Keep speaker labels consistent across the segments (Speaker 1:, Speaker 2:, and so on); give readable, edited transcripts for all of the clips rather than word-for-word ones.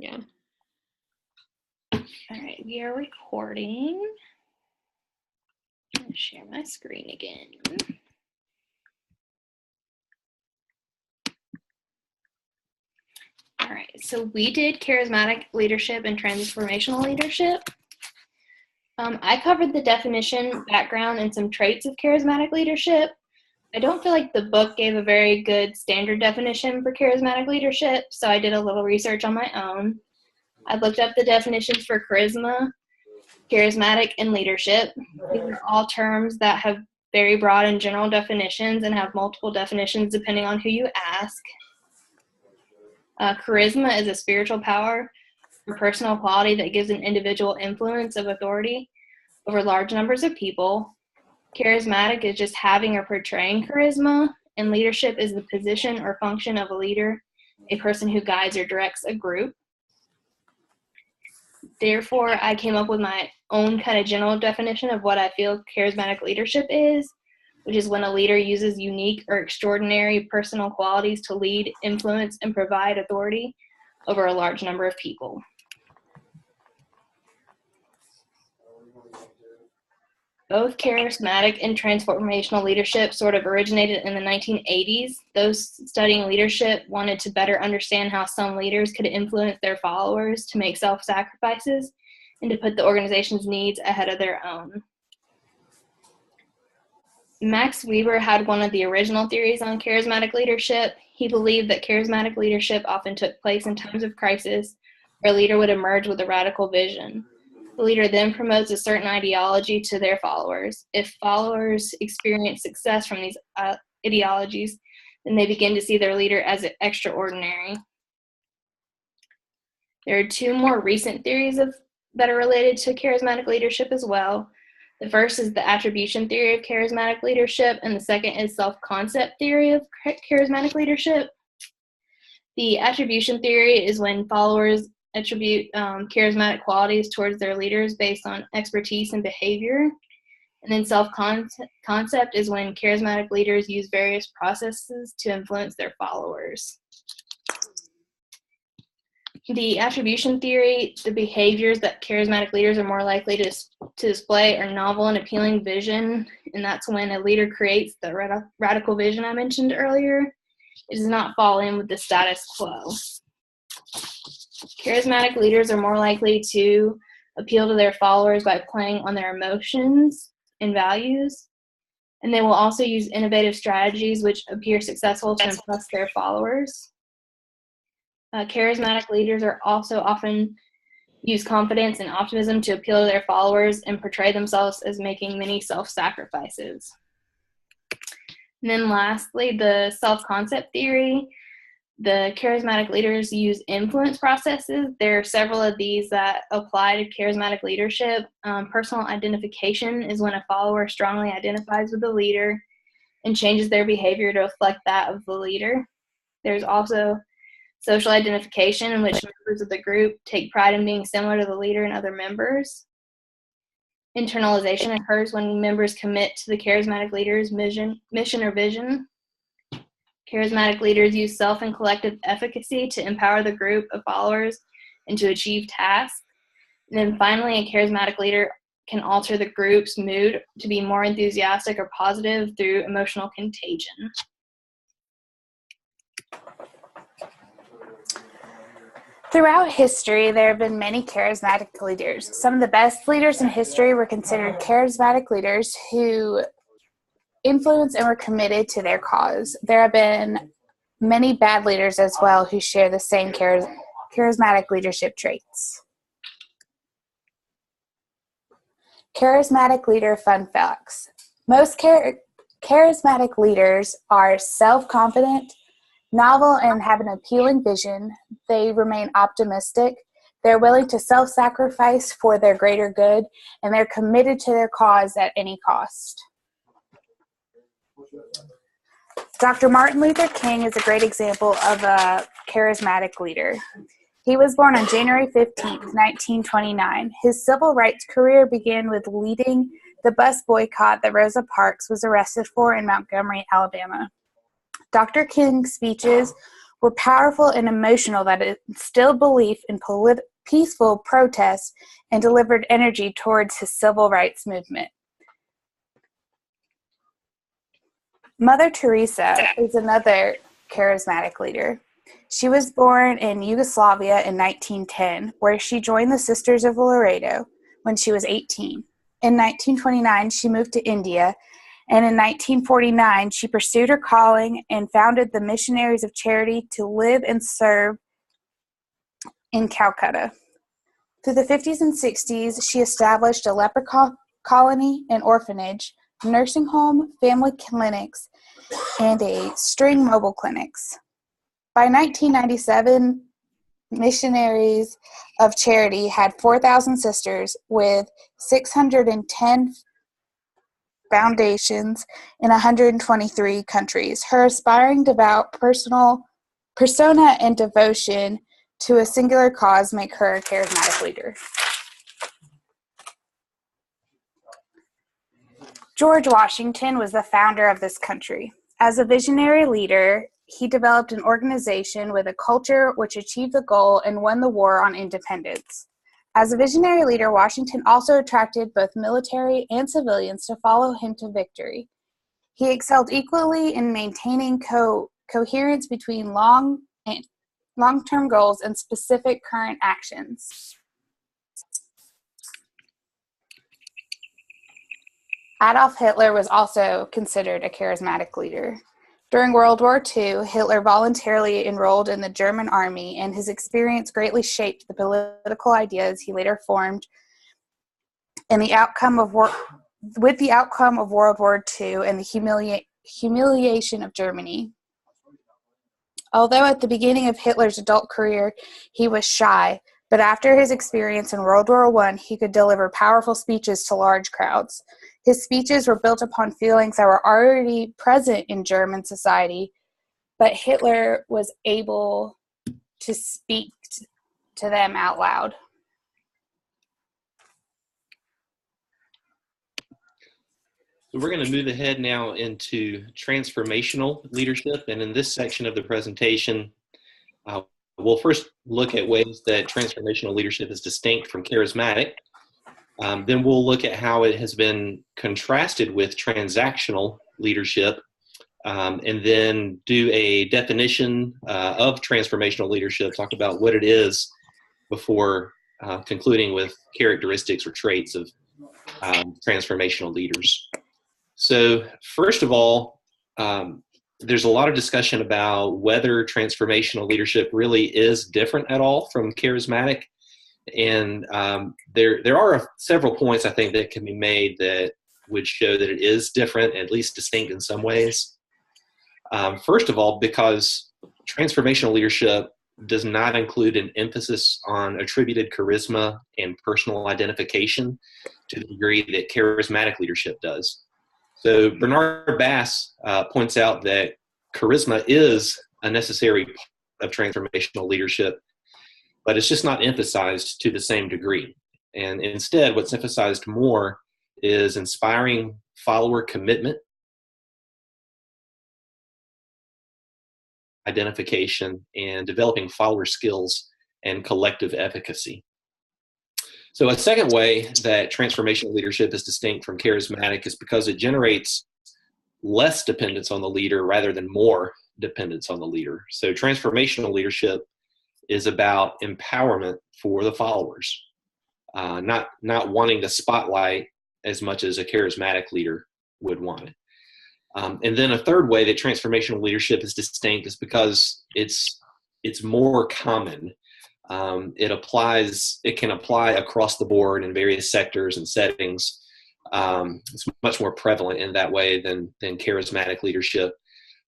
Speaker 1: Yeah. All right, we are recording. I'm going to share my screen again. All right, so we did charismatic leadership and transformational leadership. I covered the definition, background, and some traits of charismatic leadership. I don't feel like the book gave a very good standard definition for charismatic leadership, so I did a little research on my own. I looked up the definitions for charisma, charismatic, and leadership. These are all terms that have very broad and general definitions and have multiple definitions depending on who you ask. Charisma is a spiritual power or personal quality that gives an individual influence of authority over large numbers of people. Charismatic is just having or portraying charisma, and leadership is the position or function of a leader, a person who guides or directs a group. Therefore, I came up with my own kind of general definition of what I feel charismatic leadership is, which is when a leader uses unique or extraordinary personal qualities to lead, influence, and provide authority over a large number of people. Both charismatic and transformational leadership sort of originated in the 1980s. Those studying leadership wanted to better understand how some leaders could influence their followers to make self-sacrifices and to put the organization's needs ahead of their own. Max Weber had one of the original theories on charismatic leadership. He believed that charismatic leadership often took place in times of crisis, where a leader would emerge with a radical vision. The leader then promotes a certain ideology to their followers. If followers experience success from these ideologies, then they begin to see their leader as extraordinary. There are two more recent theories that are related to charismatic leadership as well. The first is the attribution theory of charismatic leadership, and the second is self-concept theory of charismatic leadership. The attribution theory is when followers attribute charismatic qualities towards their leaders based on expertise and behavior. And then self-concept is when charismatic leaders use various processes to influence their followers. The attribution theory, the behaviors that charismatic leaders are more likely to display are novel and appealing vision, and that's when a leader creates the radical vision I mentioned earlier. It does not fall in with the status quo. Charismatic leaders are more likely to appeal to their followers by playing on their emotions and values, and they will also use innovative strategies which appear successful to impress their followers. Charismatic leaders are also often use confidence and optimism to appeal to their followers and portray themselves as making many self-sacrifices. And then lastly, the self-concept theory. The charismatic leaders use influence processes. There are several of these that apply to charismatic leadership. Personal identification is when a follower strongly identifies with the leader and changes their behavior to reflect that of the leader. There's also social identification, in which members of the group take pride in being similar to the leader and other members. Internalization occurs when members commit to the charismatic leader's mission or vision. Charismatic leaders use self and collective efficacy to empower the group of followers and to achieve tasks. And then finally, a charismatic leader can alter the group's mood to be more enthusiastic or positive through emotional contagion.
Speaker 2: Throughout history, there have been many charismatic leaders. Some of the best leaders in history were considered charismatic leaders who influenced and were committed to their cause. There have been many bad leaders as well who share the same charismatic leadership traits. Charismatic leader fun facts. Most charismatic leaders are self-confident, novel, and have an appealing vision. They remain optimistic. They're willing to self-sacrifice for their greater good, and they're committed to their cause at any cost. Dr. Martin Luther King is a great example of a charismatic leader. He was born on January 15th, 1929. His civil rights career began with leading the bus boycott that Rosa Parks was arrested for in Montgomery, Alabama. Dr. King's speeches were powerful and emotional that instilled belief in peaceful protest and delivered energy towards his civil rights movement. Mother Teresa is another charismatic leader. She was born in Yugoslavia in 1910, where she joined the Sisters of Laredo when she was 18. In 1929, she moved to India, and in 1949, she pursued her calling and founded the Missionaries of Charity to live and serve in Calcutta. Through the 50s and 60s, she established a leper colony, an orphanage, nursing home, family clinics, and a string mobile clinics. By 1997, Missionaries of Charity had 4,000 sisters with 610 foundations in 123 countries. Her aspiring devout persona and devotion to a singular cause make her a charismatic leader. George Washington was the founder of this country. As a visionary leader, he developed an organization with a culture which achieved the goal and won the war on independence. As a visionary leader, Washington also attracted both military and civilians to follow him to victory. He excelled equally in maintaining coherence between long-term goals and specific current actions. Adolf Hitler was also considered a charismatic leader. During World War II, Hitler voluntarily enrolled in the German army, and his experience greatly shaped the political ideas he later formed and the outcome of World War II and the humiliation of Germany. Although at the beginning of Hitler's adult career, he was shy, but after his experience in World War I, he could deliver powerful speeches to large crowds. His speeches were built upon feelings that were already present in German society, but Hitler was able to speak to them out loud.
Speaker 3: So we're going to move ahead now into transformational leadership. And in this section of the presentation, we'll first look at ways that transformational leadership is distinct from charismatic. Then we'll look at how it has been contrasted with transactional leadership, and then do a definition of transformational leadership, talk about what it is before concluding with characteristics or traits of transformational leaders. So first of all, there's a lot of discussion about whether transformational leadership really is different at all from charismatic. And there are several points I think that can be made that would show that it is different, at least distinct in some ways. First of all, because transformational leadership does not include an emphasis on attributed charisma and personal identification to the degree that charismatic leadership does. So Bernard Bass points out that charisma is a necessary part of transformational leadership, but it's just not emphasized to the same degree. And instead, what's emphasized more is inspiring follower commitment, identification, and developing follower skills and collective efficacy. So a second way that transformational leadership is distinct from charismatic is because it generates less dependence on the leader rather than more dependence on the leader. So transformational leadership is about empowerment for the followers, not wanting the spotlight as much as a charismatic leader would want it. And then a third way that transformational leadership is distinct is because it's more common. It can apply across the board in various sectors and settings. It's much more prevalent in that way than charismatic leadership.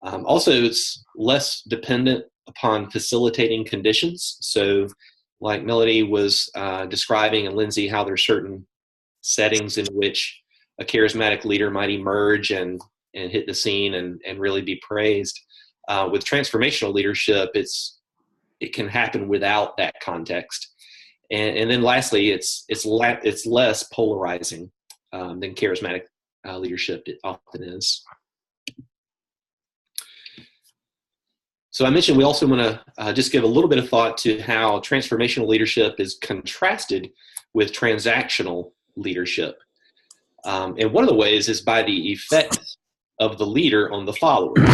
Speaker 3: Also, it's less dependent upon facilitating conditions. So like Melody was describing, and Lindsay, how there's certain settings in which a charismatic leader might emerge and hit the scene and really be praised. With transformational leadership, it can happen without that context. And then lastly, it's less polarizing than charismatic leadership often is. So I mentioned we also want to just give a little bit of thought to how transformational leadership is contrasted with transactional leadership. And one of the ways is by the effect of the leader on the followers.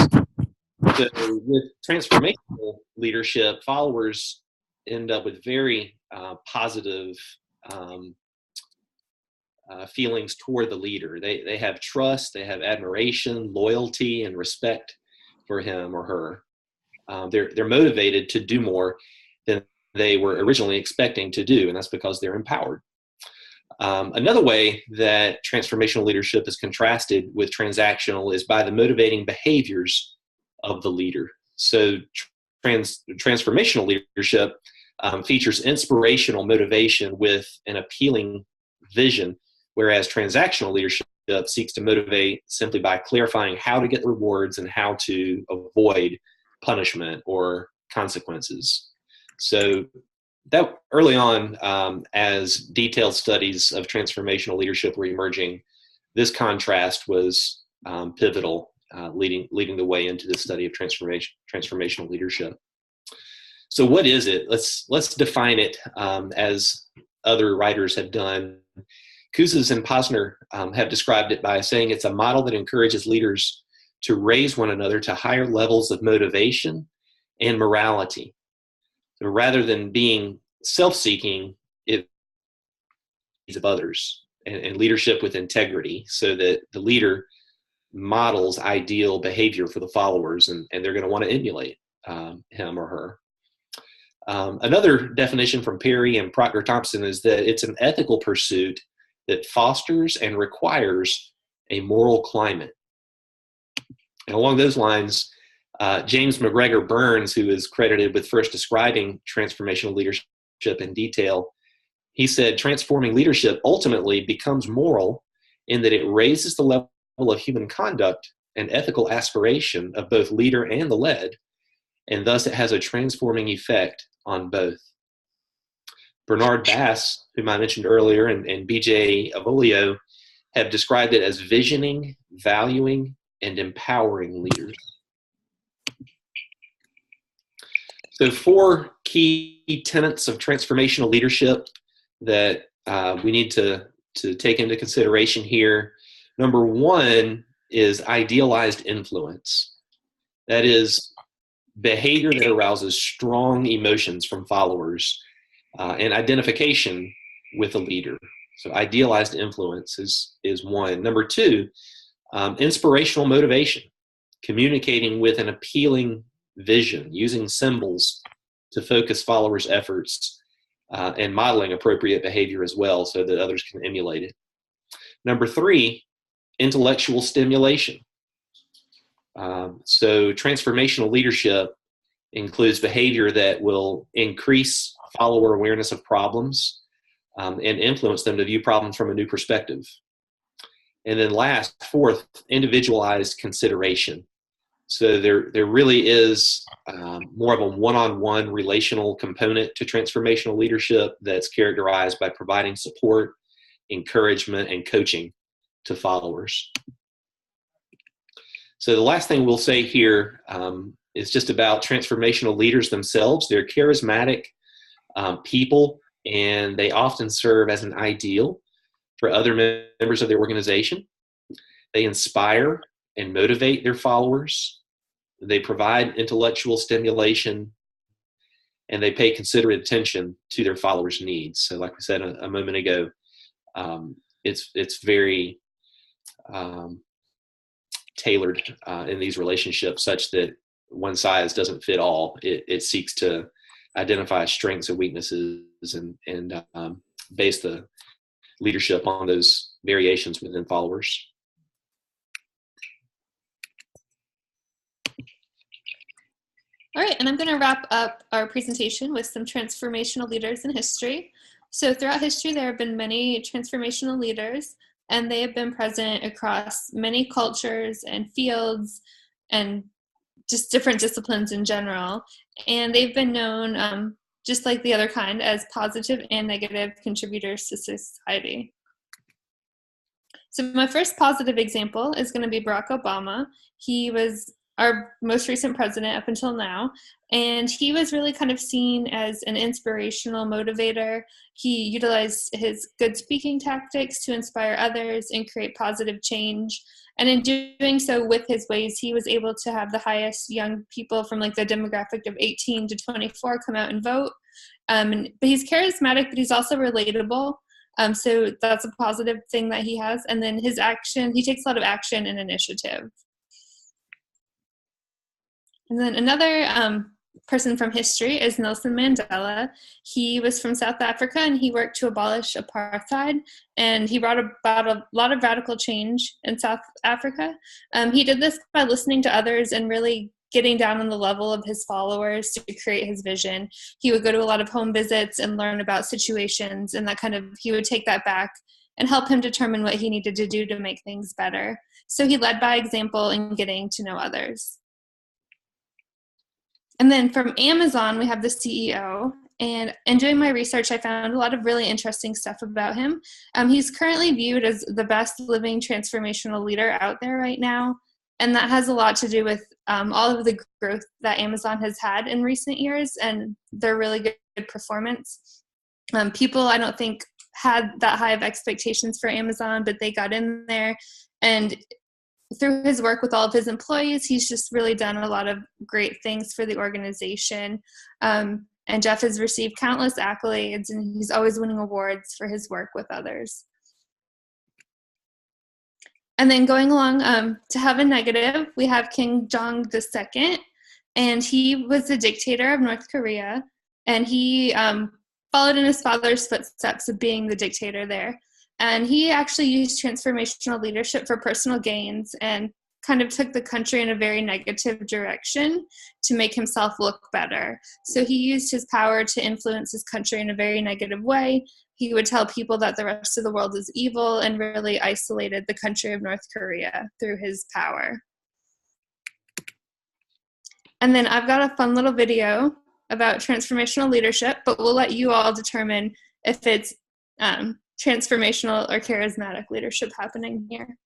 Speaker 3: So with transformational leadership, followers end up with very positive feelings toward the leader. They have trust, they have admiration, loyalty, and respect for him or her. They're motivated to do more than they were originally expecting to do, and that's because they're empowered. Another way that transformational leadership is contrasted with transactional is by the motivating behaviors of the leader. So transformational leadership features inspirational motivation with an appealing vision, whereas transactional leadership seeks to motivate simply by clarifying how to get the rewards and how to avoid punishment or consequences. So that early on, as detailed studies of transformational leadership were emerging, this contrast was pivotal, leading the way into the study of transformational leadership. So what is it? Let's define it as other writers have done. Kouzes and Posner have described it by saying it's a model that encourages leaders to raise one another to higher levels of motivation and morality. So rather than being self-seeking, it is of others and leadership with integrity, so that the leader models ideal behavior for the followers, and they're going to want to emulate him or her. Another definition from Perry and Proctor Thompson is that it's an ethical pursuit that fosters and requires a moral climate. And along those lines, James McGregor Burns, who is credited with first describing transformational leadership in detail, he said, transforming leadership ultimately becomes moral in that it raises the level of human conduct and ethical aspiration of both leader and the led, and thus it has a transforming effect on both. Bernard Bass, whom I mentioned earlier, and B.J. Avolio have described it as visioning, valuing, and empowering leaders. So 4 key tenets of transformational leadership that we need to take into consideration here. Number 1 is idealized influence. That is behavior that arouses strong emotions from followers and identification with a leader. So idealized influence is 1. Number 2, inspirational motivation, communicating with an appealing vision, using symbols to focus followers' efforts, and modeling appropriate behavior as well so that others can emulate it. Number 3, intellectual stimulation. So transformational leadership includes behavior that will increase follower awareness of problems and influence them to view problems from a new perspective. And then last, 4th, individualized consideration. So there really is more of a one-on-one relational component to transformational leadership that's characterized by providing support, encouragement, and coaching to followers. So the last thing we'll say here is just about transformational leaders themselves. They're charismatic people, and they often serve as an ideal for other members of their organization. They inspire and motivate their followers. They provide intellectual stimulation, and they pay considerate attention to their followers' needs. So like we said a moment ago, it's very tailored in these relationships, such that one size doesn't fit all. It seeks to identify strengths and weaknesses and base the leadership on those variations within followers.
Speaker 4: All right, and I'm going to wrap up our presentation with some transformational leaders in history. So throughout history, there have been many transformational leaders, and they have been present across many cultures and fields and just different disciplines in general. And they've been known, just like the other kind, as positive and negative contributors to society. So my first positive example is going to be Barack Obama. He was our most recent president up until now. And he was really kind of seen as an inspirational motivator. He utilized his good speaking tactics to inspire others and create positive change. And in doing so with his ways, he was able to have the highest young people from like the demographic of 18 to 24 come out and vote. But he's charismatic, but he's also relatable. So that's a positive thing that he has. And then his action, he takes a lot of action and initiative. And then another person from history is Nelson Mandela. He was from South Africa, and he worked to abolish apartheid, and he brought about a lot of radical change in South Africa. He did this by listening to others and really getting down on the level of his followers to create his vision. He would go to a lot of home visits and learn about situations, and he would take that back and help him determine what he needed to do to make things better. So he led by example in getting to know others. And then from Amazon, we have the CEO. And in doing my research, I found a lot of really interesting stuff about him. He's currently viewed as the best living transformational leader out there right now. And that has a lot to do with all of the growth that Amazon has had in recent years and their really good performance. People, I don't think, had that high of expectations for Amazon, but they got in there. And through his work with all of his employees, he's just really done a lot of great things for the organization. And Jeff has received countless accolades, and he's always winning awards for his work with others. And then going along to have a negative, we have Kim Jong-il, and he was the dictator of North Korea, and he followed in his father's footsteps of being the dictator there. And he actually used transformational leadership for personal gains and kind of took the country in a very negative direction to make himself look better. So he used his power to influence his country in a very negative way. He would tell people that the rest of the world is evil and really isolated the country of North Korea through his power. And then I've got a fun little video about transformational leadership, but we'll let you all determine if it's transformational or charismatic leadership happening here.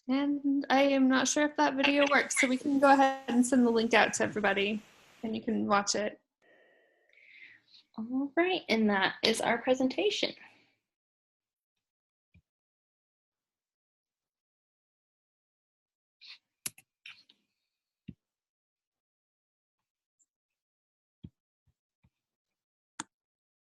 Speaker 4: And I am not sure if that video works, so we can go ahead and send the link out to everybody, and you can watch it.
Speaker 1: All right, and that is our presentation.